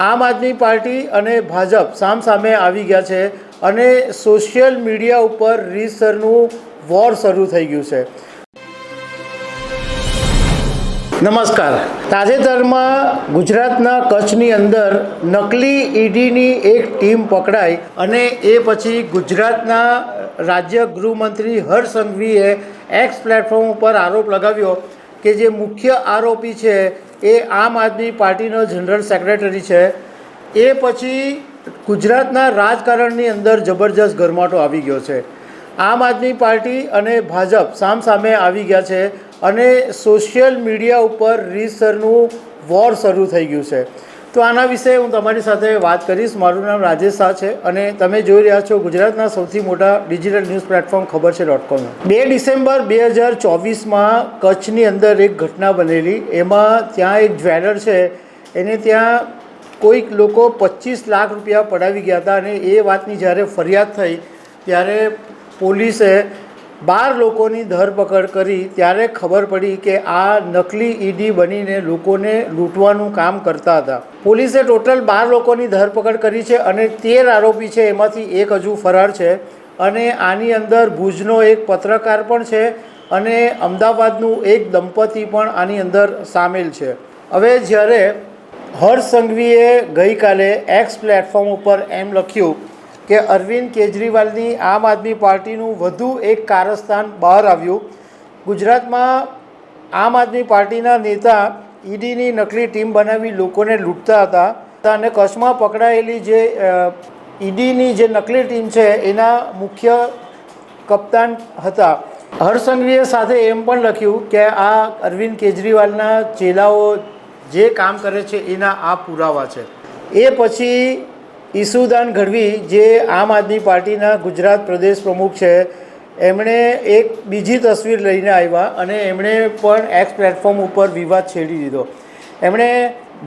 આમ આદમી પાર્ટી અને ભાજપ સામસામે આવી ગયા છે અને સોશિયલ મીડિયા ઉપર રીતસરનું વોર શરૂ થઈ ગયું છે. નમસ્કાર. તાજેતરમાં ગુજરાતના કચ્છની અંદર નકલી ઈડીની એક ટીમ પકડાઈ અને એ પછી ગુજરાતના રાજ્ય ગૃહમંત્રી હર્ષ સંઘવીએ એક્સ પ્લેટફોર્મ ઉપર આરોપ લગાવ્યો કે જે મુખ્ય આરોપી છે એ આમ આદમી પાર્ટીનો જનરલ સેક્રેટરી છે. એ પછી ગુજરાતના રાજકારણની અંદર જબરજસ્ત ગરમાટો આવી ગયો છે. આમ આદમી પાર્ટી અને ભાજપ સામસામે આવી ગયા છે અને સોશિયલ મીડિયા ઉપર રીતસરનું વોર શરૂ થઈ ગયું છે. તો આના વિશે હું તમારી સાથે વાત કરીશ. મારું નામ રાજેશ શાહ છે અને તમે જોઈ રહ્યા છો ગુજરાતના સૌથી મોટા ડિજિટલ ન્યૂઝ પ્લેટફોર્મ ખબર છે .com. 2 ડિસેમ્બર 2024માં કચ્છની અંદર એક ઘટના બનેલી. એમાં ત્યાં એક જ્વેલર છે, એને ત્યાં કોઈક લોકો 25 લાખ રૂપિયા પડાવી ગયા હતા અને એ વાતની જ્યારે ફરિયાદ થઈ ત્યારે પોલીસે 12 લોકોની ધરપકડ કરી. ત્યારે ખબર પડી કે આ નકલી ઈડી બનીને લોકોને લૂંટવાનું કામ કરતા હતા. પોલીસે ટોટલ 12 લોકોની ધરપકડ કરી છે અને 13 આરોપી છે, એમાંથી એક હજુ ફરાર છે. અને આની અંદર ભુજનો એક પત્રકાર પણ છે અને અમદાવાદનું એક દંપતી પણ આની અંદર સામેલ છે. હવે જ્યારે હર્ષ સંઘવીએ ગઈકાલે એક્સ પ્લેટફોર્મ ઉપર એમ લખ્યું કે અરવિંદ કેજરીવાલની આમ આદમી પાર્ટીનું વધુ એક કારસ્તાન બહાર આવ્યું. ગુજરાતમાં આમ આદમી પાર્ટીના નેતા ઈડીની નકલી ટીમ બનાવી લોકોને લૂંટતા હતા અને કચ્છમાં પકડાયેલી જે ઈડીની જે નકલી ટીમ છે એના મુખ્ય કપ્તાન હતા. હર્ષ સંઘવીએ સાથે એમ પણ લખ્યું કે આ અરવિંદ કેજરીવાલના ચેલાઓ જે કામ કરે છે એના આ પુરાવા છે. એ પછી ઈસુદાન ગઢવી જે આમ આદમી પાર્ટીના ગુજરાત પ્રદેશ પ્રમુખ છે, એમણે એક બીજી તસવીર લઈને આવ્યા અને એમણે પણ એક્સ પ્લેટફોર્મ ઉપર વિવાદ છેડી દીધો. એમણે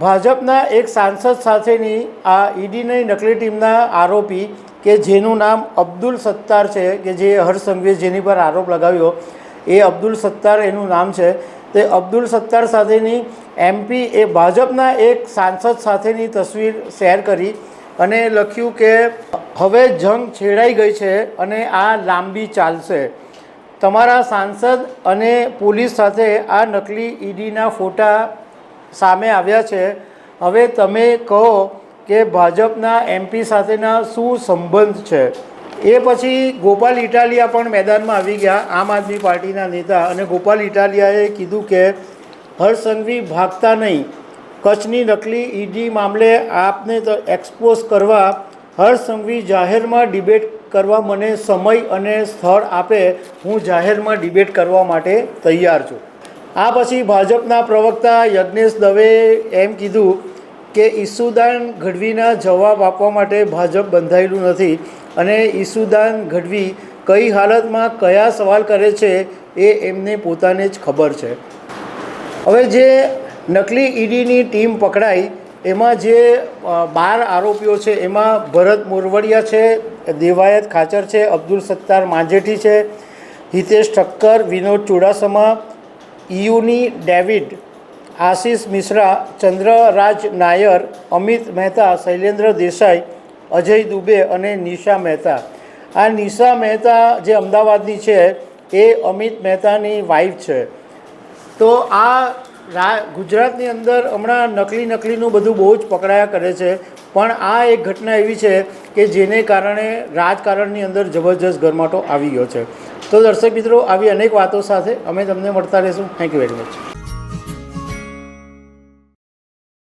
ભાજપના એક સાંસદ સાથેની આ ઈડીની નકલી ટીમના આરોપી કે જેનું નામ અબ્દુલ સત્તાર છે, કે જે હર્ષ સંઘવીએ જેની પર આરોપ લગાવ્યો એ અબ્દુલ સત્તાર એનું નામ છે. તે અબ્દુલ સત્તાર સાથેની MP એ ભાજપના એક સાંસદ સાથેની તસવીર શેર કરી અને લખ્યું કે હવે જંગ છેડાઈ ગઈ છે અને આ લાંબી ચાલશે. તમારા સાંસદ અને પોલીસ સાથે આ નકલી ઈડીના ફોટા સામે આવ્યા છે. હવે તમે કહો કે ભાજપના MP સાથેના શું સંબંધ છે. એ પછી ગોપાલ ઇટાલિયા પણ મેદાનમાં આવી ગયા, આમ આદમી પાર્ટીના નેતા. અને ગોપાલ ઇટાલિયાએ કીધું કે હર્ષ સંઘવી ભાગતા નહીં. કચ્છની નકલી ઈડી મામલે આપને તો એક્સપોઝ કરવા હર્ષ સંઘવી જાહેરમાં ડિબેટ કરવા મને સમય અને સ્થળ આપે, હું જાહેરમાં ડિબેટ કરવા માટે તૈયાર છું. આ પછી ભાજપના પ્રવક્તા યજ્ઞેશ દવેએ એમ કીધું કે ઈસુદાન ગઢવીના જવાબ આપવા માટે ભાજપ બંધાયેલું નથી અને ઈસુદાન ગઢવી કઈ હાલતમાં કયા સવાલ કરે છે એ એમને પોતાને જ ખબર છે. હવે જે નકલી ઈડીની ટીમ પકડાઈ એમાં જે 12 આરોપીઓ છે એમાં ભરત મોરવડિયા છે, દેવાયત ખાચર છે, અબ્દુલ સત્તાર માંજેઠી છે, હિતેશ ઠક્કર, વિનોદ ચુડાસમા, ઇયુની ડેવિડ, આશીષ મિશ્રા, ચંદ્રરાજ નાયર, અમિત મહેતા, શૈલેન્દ્ર દેસાઈ, અજય દુબે અને નિશા મહેતા. આ નિશા મહેતા જે અમદાવાદની છે એ અમિત મહેતાની વાઈફ છે. તો આ ગુજરાતની અંદર હમણાં નકલીનું બધું બહુ જ પકડાયા કરે છે, પણ આ એક ઘટના એવી છે કે જેને કારણે રાજકારણની અંદર જબરજસ્ત ગરમાટો આવી ગયો છે. તો દર્શક મિત્રો, આવી અનેક વાતો સાથે અમે તમને મળતા રહીશું. Thank you very much.